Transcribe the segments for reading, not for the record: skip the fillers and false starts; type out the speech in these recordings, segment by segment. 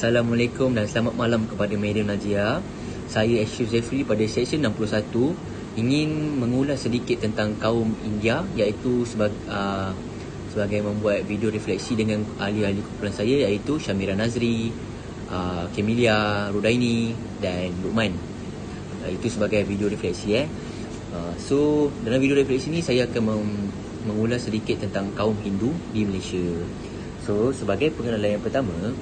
Assalamualaikum dan selamat malam kepada Madam Najia. Saya Ashraf Zafri pada sesi 61 ingin mengulas sedikit tentang kaum India, iaitu sebagai membuat video refleksi dengan ahli-ahli kumpulan saya, iaitu Shamira Nazri, Camelia Rudaini dan Luqman. Itu sebagai video refleksi. So dalam video refleksi ni saya akan mengulas sedikit tentang kaum Hindu di Malaysia. So sebagai pengenalan yang pertama,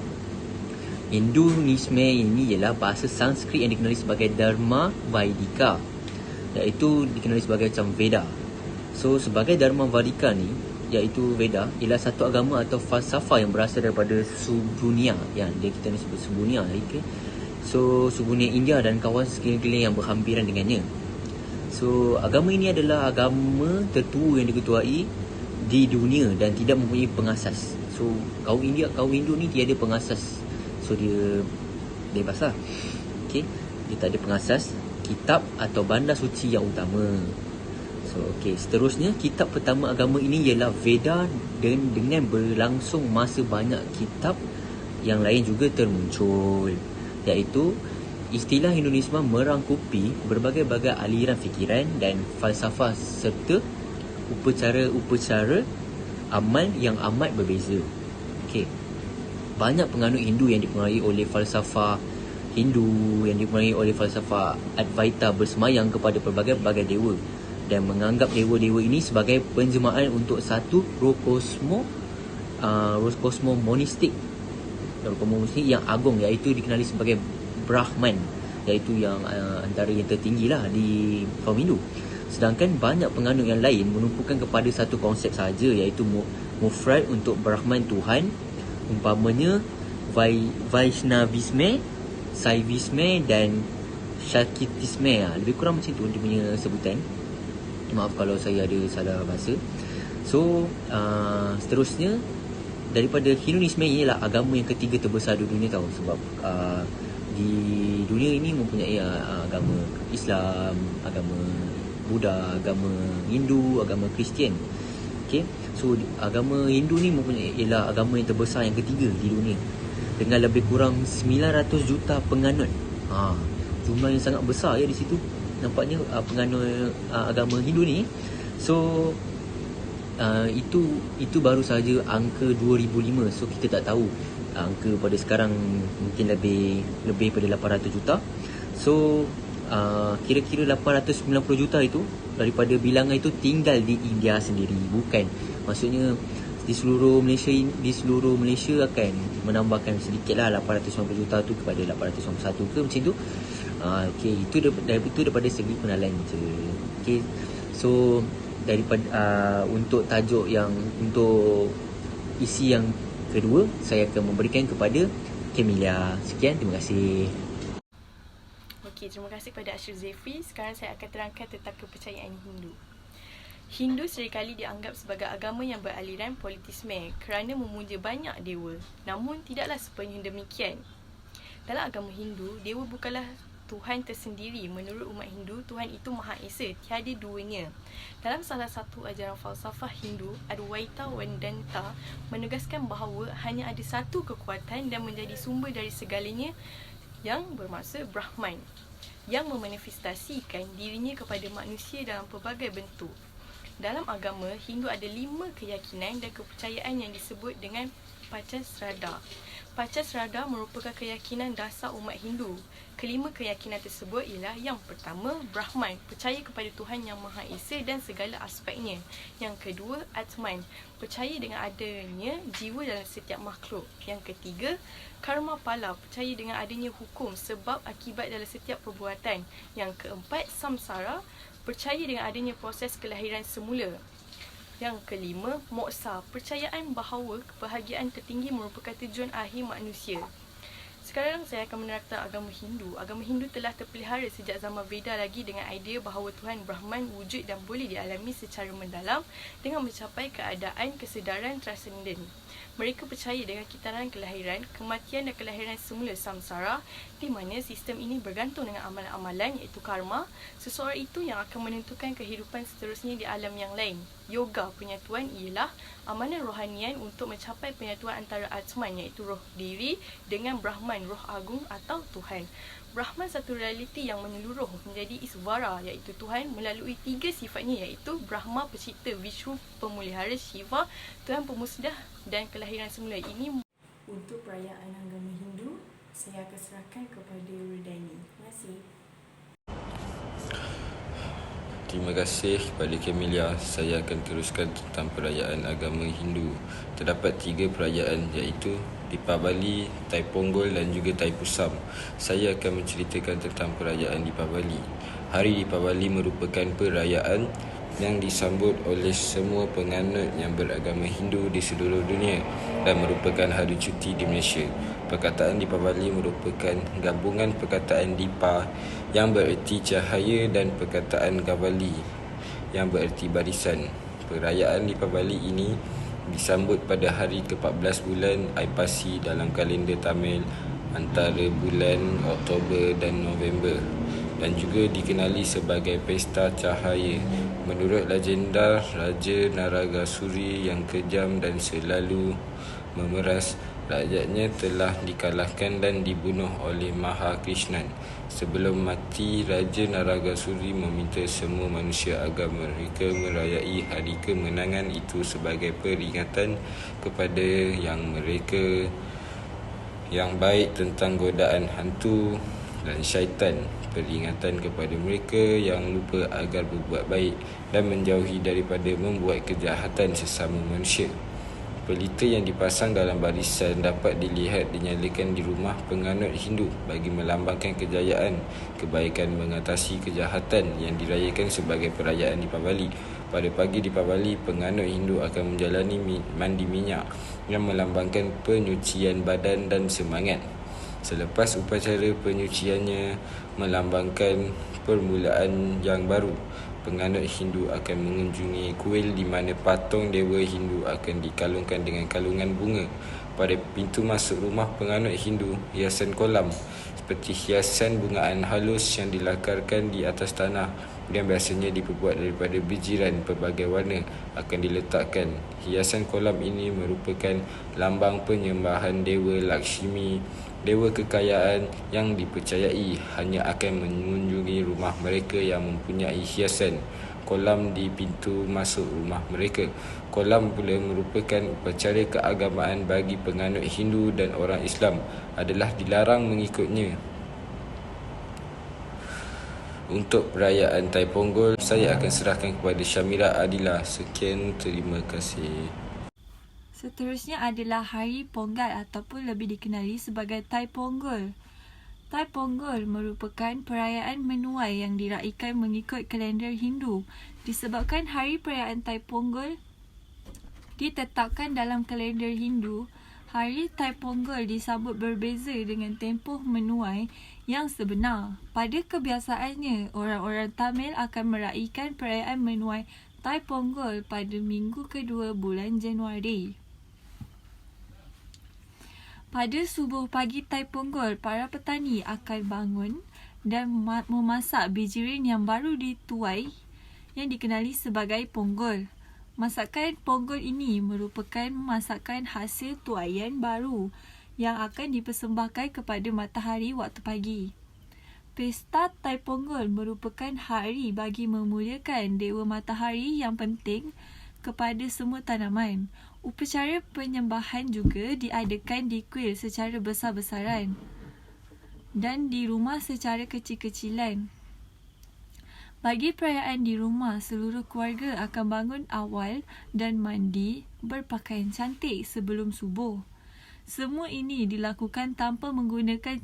Hinduisme ini ialah bahasa Sanskrit yang dikenali sebagai Dharma Vaidika, iaitu dikenali sebagai macam Veda. So sebagai Dharma Vaidika ni, iaitu Veda, ialah satu agama atau falsafah yang berasal daripada Subunia, yang kita ni sebut Subunia. Okay? So Subunia India dan kawasan sekeliling yang berhampiran dengannya. So agama ini adalah agama tertua yang diketuai di dunia dan tidak mempunyai pengasas. So kaum Hindu ni tiada pengasas. So dia bebas lah. Okay. Dia tak ada pengasas kitab atau bandar suci yang utama. So seterusnya, kitab pertama agama ini ialah Veda, dan dengan berlangsung masa banyak kitab yang lain juga termuncul, iaitu istilah Hinduisme merangkupi berbagai-bagai aliran fikiran dan falsafah serta upacara amal yang amat berbeza. Banyak penganut Hindu yang dipengaruhi oleh falsafah Hindu, yang dipengaruhi oleh falsafah Advaita, bersemayam kepada pelbagai-bagai dewa dan menganggap dewa-dewa ini sebagai penjemaan untuk satu roh kosmomonistik yang agung, iaitu dikenali sebagai Brahman, iaitu yang antara yang tertinggi lah di kaum Hindu. Sedangkan banyak penganut yang lain menumpukan kepada satu konsep sahaja, iaitu mufrad untuk Brahman Tuhan, umpamanya Vaishnavisme, Saivisme dan Shaktisme. Lebih kurang macam tu dia punya sebutan. Maaf kalau saya ada salah bahasa. So seterusnya, daripada Hinduisme ialah agama yang ketiga terbesar di dunia tau. Sebab di dunia ini mempunyai agama Islam, agama Buddha, agama Hindu, agama Kristian. So agama Hindu ni ialah agama yang terbesar yang ketiga di dunia, dengan lebih kurang 900 juta penganut. Jumlah yang sangat besar ya di situ. Nampaknya penganut agama Hindu ni. So itu baru saja angka 2005. So kita tak tahu angka pada sekarang mungkin lebih pada 800 juta. So kira-kira 890 juta itu daripada bilangan itu tinggal di India sendiri. Bukan, maksudnya di seluruh Malaysia akan menambahkan sedikit lah 890 juta tu kepada 891 ke macam tu. Itu daripada segi pengenalan je. So daripada untuk tajuk yang untuk isi yang kedua, saya akan memberikan kepada Camelia. Sekian, terima kasih. Terima kasih kepada Ashraf Zafri. Sekarang saya akan terangkan tentang kepercayaan Hindu. Hindu seringkali dianggap sebagai agama yang beraliran politisme kerana memuja banyak dewa. Namun tidaklah sepenuhnya demikian. Dalam agama Hindu, dewa bukanlah Tuhan tersendiri. Menurut umat Hindu, Tuhan itu Maha Esa, tiada duanya. Dalam salah satu ajaran falsafah Hindu, Advaita Vedanta menegaskan bahawa hanya ada satu kekuatan dan menjadi sumber dari segalanya, yang bermaksud Brahman, yang memanifestasikan dirinya kepada manusia dalam pelbagai bentuk. Dalam agama Hindu ada 5 keyakinan dan kepercayaan yang disebut dengan Panchasraddha. Panchasraddha merupakan keyakinan dasar umat Hindu. Kelima keyakinan tersebut ialah: yang pertama, Brahman, percaya kepada Tuhan yang Maha Esa dan segala aspeknya. Yang kedua, Atman, percaya dengan adanya jiwa dalam setiap makhluk. Yang ketiga, Karma Pala, percaya dengan adanya hukum sebab akibat dalam setiap perbuatan. Yang keempat, Samsara, percaya dengan adanya proses kelahiran semula. Yang kelima, Moksa, percayaan bahawa kebahagiaan tertinggi merupakan tujuan akhir manusia. Sekarang saya akan menerangkan agama Hindu. Agama Hindu telah terpelihara sejak zaman Veda lagi dengan idea bahawa Tuhan Brahman wujud dan boleh dialami secara mendalam dengan mencapai keadaan kesedaran transenden. Mereka percaya dengan kitaran kelahiran, kematian dan kelahiran semula samsara, di mana sistem ini bergantung dengan amalan-amalan iaitu karma seseorang itu yang akan menentukan kehidupan seterusnya di alam yang lain. yoga penyatuan ialah amalan rohanian untuk mencapai penyatuan antara Atman iaitu roh diri dengan Brahman, roh agung atau Tuhan. Brahman satu realiti yang menyeluruh menjadi Isvara iaitu Tuhan melalui 3 sifatnya iaitu Brahma pencipta, Vishnu pemelihara, Shiva Tuhan pemusnah dan kelahiran semula. Ini untuk perayaan agama Hindu, saya akan serahkan kepada Rudani. Terima kasih. Terima kasih kepada Camelia. Saya akan teruskan tentang perayaan agama Hindu. Terdapat 3 perayaan iaitu Deepavali, Thaiponggol dan juga Thaipusam. Saya akan menceritakan tentang perayaan Deepavali. Hari Deepavali merupakan perayaan yang disambut oleh semua penganut yang beragama Hindu di seluruh dunia dan merupakan hari cuti di Malaysia. Perkataan Deepavali merupakan gabungan perkataan Deepa yang bererti cahaya dan perkataan Gavali yang bererti barisan. Perayaan Deepavali ini disambut pada hari ke-14 bulan Aipasi dalam kalender Tamil antara bulan Oktober dan November dan juga dikenali sebagai Pesta Cahaya. Menurut legenda, Raja Naragasuri yang kejam dan selalu memeras rakyatnya telah dikalahkan dan dibunuh oleh Maha Krishnan. Sebelum mati, Raja Naragasuri meminta semua manusia agar mereka merayai hari kemenangan itu sebagai peringatan kepada mereka yang baik tentang godaan hantu dan syaitan, peringatan kepada mereka yang lupa agar berbuat baik dan menjauhi daripada membuat kejahatan sesama manusia. Pelita yang dipasang dalam barisan dapat dilihat dinyalakan di rumah penganut Hindu bagi melambangkan kejayaan, kebaikan mengatasi kejahatan yang dirayakan sebagai perayaan Deepavali. Pada pagi Deepavali, penganut Hindu akan menjalani mandi minyak yang melambangkan penyucian badan dan semangat. Selepas upacara penyuciannya melambangkan permulaan yang baru, penganut Hindu akan mengunjungi kuil di mana patung dewa Hindu akan dikalungkan dengan kalungan bunga. Pada pintu masuk rumah penganut Hindu, hiasan kolam seperti hiasan bungaan halus yang dilakarkan di atas tanah yang biasanya diperbuat daripada bijiran pelbagai warna akan diletakkan. Hiasan kolam ini merupakan lambang penyembahan dewa Lakshmi, dewa kekayaan yang dipercayai hanya akan mengunjungi rumah mereka yang mempunyai hiasan kolam di pintu masuk rumah mereka. Kolam pula merupakan upacara keagamaan bagi penganut Hindu dan orang Islam adalah dilarang mengikutnya. Untuk perayaan Thaiponggol, saya akan serahkan kepada Syamira Adila. Sekian, terima kasih. Seterusnya adalah Hari Ponggal ataupun lebih dikenali sebagai Thaiponggol. Thaiponggol merupakan perayaan menuai yang diraikan mengikut kalender Hindu. Disebabkan hari perayaan Thaiponggol ditetapkan dalam kalender Hindu, hari Thaiponggol disambut berbeza dengan tempoh menuai yang sebenar. Pada kebiasaannya, orang-orang Tamil akan meraihkan perayaan menuai Thaiponggol pada minggu kedua bulan Januari. Pada subuh pagi Thaiponggol, para petani akan bangun dan memasak bijirin yang baru dituai yang dikenali sebagai ponggol. Masakan ponggol ini merupakan masakan hasil tuaian baru yang akan dipersembahkan kepada matahari waktu pagi. Pesta Thaiponggol merupakan hari bagi memuliakan dewa matahari yang penting kepada semua tanaman. Upacara penyembahan juga diadakan di kuil secara besar-besaran dan di rumah secara kecil-kecilan. Bagi perayaan di rumah, seluruh keluarga akan bangun awal dan mandi berpakaian cantik sebelum subuh. Semua ini dilakukan tanpa menggunakan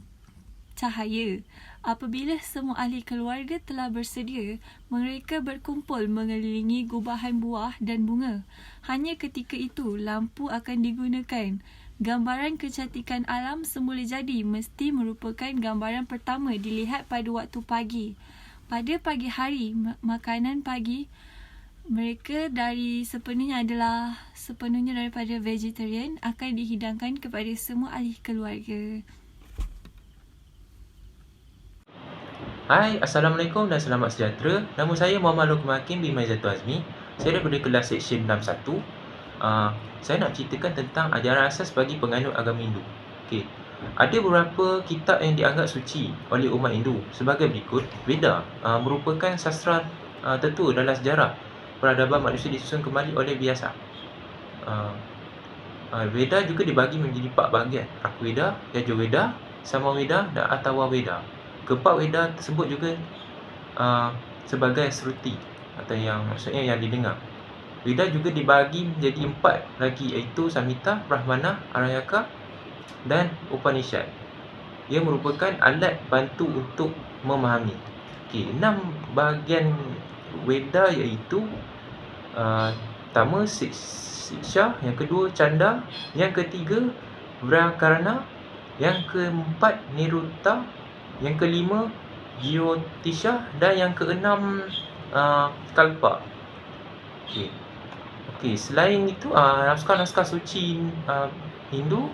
cahaya. Apabila semua ahli keluarga telah bersedia, mereka berkumpul mengelilingi gubahan buah dan bunga. Hanya ketika itu, lampu akan digunakan. Gambaran kecantikan alam semula jadi mesti merupakan gambaran pertama dilihat pada waktu pagi. Pada pagi hari, makanan pagi mereka sepenuhnya daripada vegetarian akan dihidangkan kepada semua ahli keluarga. Hai, Assalamualaikum dan selamat sejahtera. Nama saya Muhammad Luqman Hakim bin Maizatul Azmi. Saya daripada kelas seksyen 61. Saya nak ceritakan tentang ajaran asas bagi penganut agama Hindu. Okey. Ada beberapa kitab yang dianggap suci oleh umat Hindu sebagai berikut. Veda merupakan sastra tertua dalam sejarah peradaban manusia, disusun kembali oleh Vyasa. Veda juga dibagi menjadi 4 bahagian: Rakveda, Yajurveda, Samaveda dan Atharvaveda. Keempat Veda tersebut juga sebagai Shruti atau yang maksudnya yang didengar. Veda juga dibagi menjadi 4 lagi, iaitu Samhita, Brahmana, Aranyaka dan Upanishad. Ia merupakan alat bantu untuk memahami. Okey, 6 bahagian Veda iaitu pertama Shiksha, yang kedua Chanda, yang ketiga Vyakarana, yang keempat Niruta, yang kelima Jyotisha dan yang keenam Kalpa. Okey, selain itu naskah-naskah suci Hindu,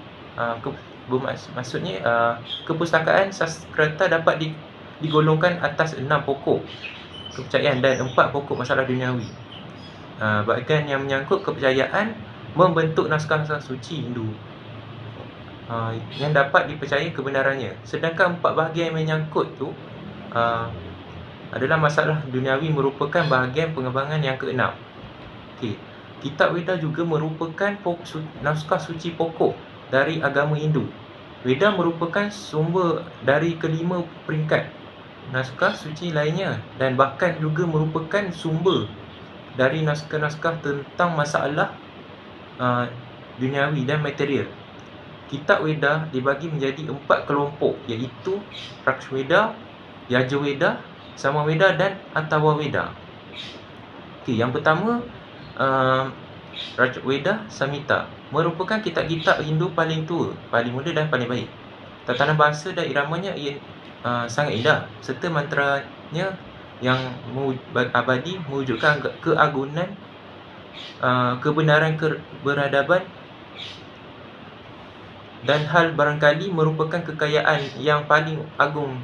maksudnya kepustakaan Sanskerta dapat digolongkan atas 6 pokok kepercayaan dan 4 pokok masalah duniawi. Bahagian yang menyangkut kepercayaan membentuk naskah-naskah suci Hindu yang dapat dipercayai kebenarannya. Sedangkan 4 bahagian yang menyangkut tu adalah masalah duniawi merupakan bahagian pengembangan yang keenam. Okey, kitab Veda juga merupakan naskah suci pokok dari agama Hindu. Veda merupakan sumber dari kelima peringkat naskah suci lainnya dan bahkan juga merupakan sumber dari naskah-naskah tentang masalah duniawi dan material. Kitab Veda dibagi menjadi 4 kelompok, iaitu Rakveda, Yajurveda, Samaveda dan Atharvaveda. Okey, yang pertama Rakveda Samhita merupakan kitab-kitab Hindu paling tua, paling muda dan paling baik. Tatanan bahasa dan iramanya sangat indah serta mantranya yang abadi mewujudkan keagungan, kebenaran, keberadaban dan hal barangkali merupakan kekayaan yang paling agung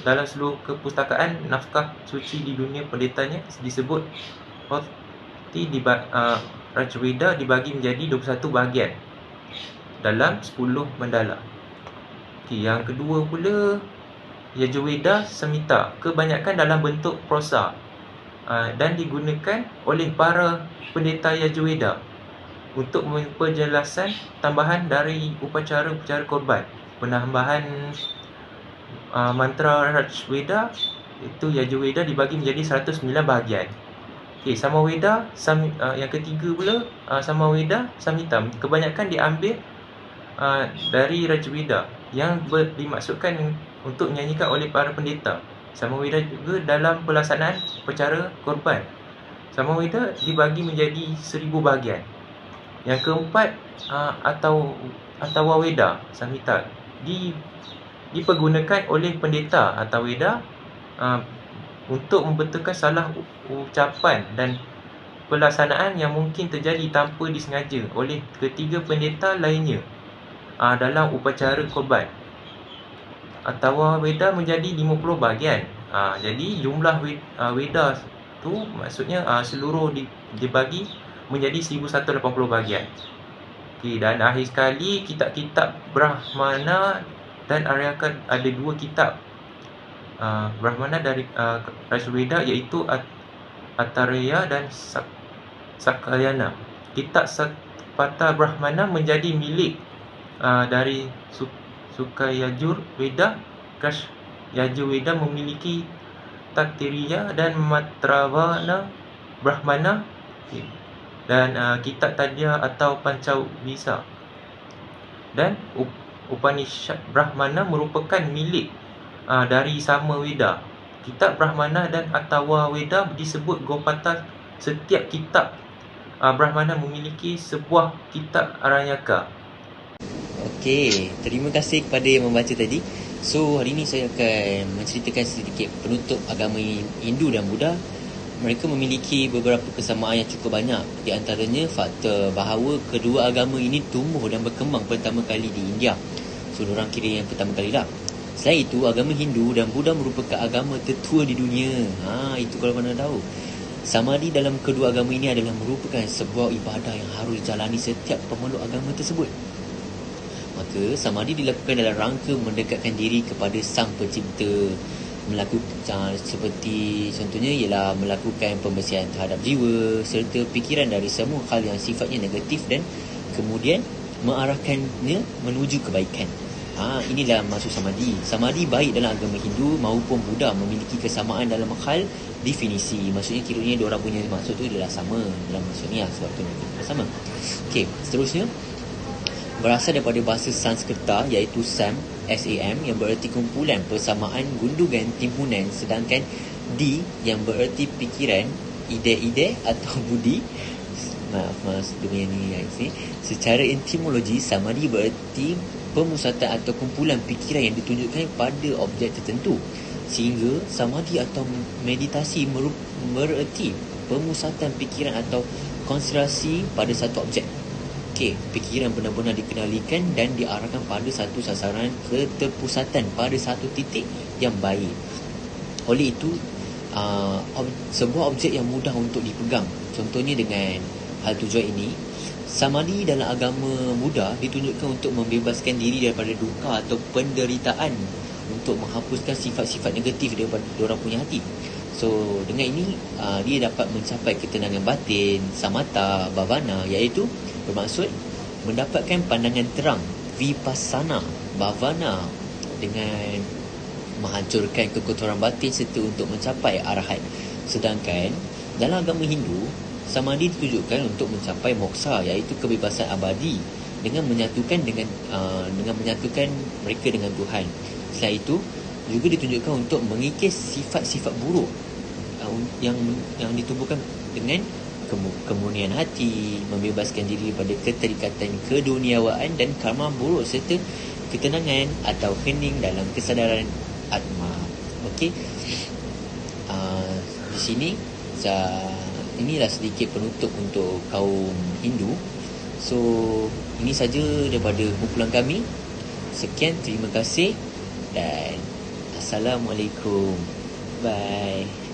dalam seluruh kepustakaan naskah suci di dunia. Pendetanya disebut Rakveda dibagi menjadi 21 bahagian dalam 10 mandala. Okey, yang kedua pula Yajurveda Samhita, kebanyakan dalam bentuk prosa dan digunakan oleh para pendeta Yajurveda untuk penjelasan tambahan dari upacara-upacara korban. Penambahan mantra Rakveda itu Yajurveda dibagi menjadi 109 bahagian. Okey, Samaveda yang ketiga pula Samaveda Samhita kebanyakan diambil dari Rakveda yang dimaksudkan untuk dinyanyikan oleh para pendeta. Samaveda juga dalam pelaksanaan upacara korban. Samaveda dibagi menjadi 1000 bahagian. Yang keempat Atharvaveda Samhita dipergunakan oleh pendeta Atharvaveda untuk membetulkan salah ucapan dan pelaksanaan yang mungkin terjadi tanpa disengaja oleh ketiga pendeta lainnya dalam upacara korban. Atharvaveda menjadi 50 bahagian. Jadi jumlah Veda tu maksudnya seluruh dibagi menjadi 1180 bahagian. Okey, dan akhir sekali kitab-kitab Brahmana dan Aryaka, ada 2 kitab Brahmana dari Rakveda iaitu Attareya dan Sakayana. Kitab Satpatha Brahmana menjadi milik dari Sukayajur Veda. Yajurveda memiliki Taittiriya dan Matravana Brahmana, dan kitab Tadya atau Pancavisa. Dan Upanishad Brahmana merupakan milik dari Samaveda. Kitab Brahmana dan Atharvaveda disebut Gopatha. Setiap kitab Brahmana memiliki sebuah kitab Aranyaka. Okey, terima kasih kepada yang membaca tadi. So, hari ini saya akan menceritakan sedikit penutup agama Hindu dan Buddha. Mereka memiliki beberapa kesamaan yang cukup banyak. Di antaranya fakta bahawa kedua agama ini tumbuh dan berkembang pertama kali di India. So, diorang kira yang pertama kali lah. Selain itu, agama Hindu dan Buddha merupakan agama tertua di dunia. Itu kalau mana tahu. Samadhi dalam kedua agama ini adalah merupakan sebuah ibadah yang harus dijalani setiap pemeluk agama tersebut. Maka samadhi dilakukan dalam rangka mendekatkan diri kepada Sang Pencipta, melakukan seperti contohnya ialah melakukan pembersihan terhadap jiwa serta fikiran dari semua hal yang sifatnya negatif dan kemudian mengarahkannya menuju kebaikan. Inilah maksud samadhi. Samadhi baik dalam agama Hindu maupun Buddha memiliki kesamaan dalam hal definisi. Maksudnya kiranya diorang punya maksud tu adalah sama dalam maksud ni sebab tu sama. Okey, seterusnya berasal daripada bahasa Sanskerta iaitu SAM, SAM yang bererti kumpulan, persamaan, gundugan, timbunan, sedangkan D yang bererti pikiran, ide-ide atau budi. Maaf dunia ni secara etimologi samadhi bererti pemusatan atau kumpulan fikiran yang ditunjukkan pada objek tertentu, sehingga samadhi atau meditasi bererti pemusatan fikiran atau konsentrasi pada satu objek. Fikiran benar-benar dikenalikan dan diarahkan pada satu sasaran, keterpusatan pada satu titik yang baik. Oleh itu sebuah objek yang mudah untuk dipegang. Contohnya dengan hal tujuan ini, samadhi dalam agama Buddha ditunjukkan untuk membebaskan diri daripada duka atau penderitaan, untuk menghapuskan sifat-sifat negatif daripada diorang punya hati. So dengan ini dia dapat mencapai ketenangan batin, samatha, bhavana, iaitu bermaksud mendapatkan pandangan terang, vipassana, bhavana dengan menghancurkan kekotoran batin serta untuk mencapai arahat. Sedangkan dalam agama Hindu, samadhi ditujukan untuk mencapai moksa, iaitu kebebasan abadi, dengan menyatukan menyatukan mereka dengan Tuhan. Selain itu juga ditunjukkan untuk mengikis sifat-sifat buruk yang ditumbuhkan dengan kemurnian hati, membebaskan diri daripada keterikatan keduniawaan dan karma buruk serta ketenangan atau hening dalam kesadaran atma. Okey. Di sini inilah sedikit penutup untuk kaum Hindu. So ini saja daripada kumpulan kami. Sekian, terima kasih dan Assalamualaikum. Bye.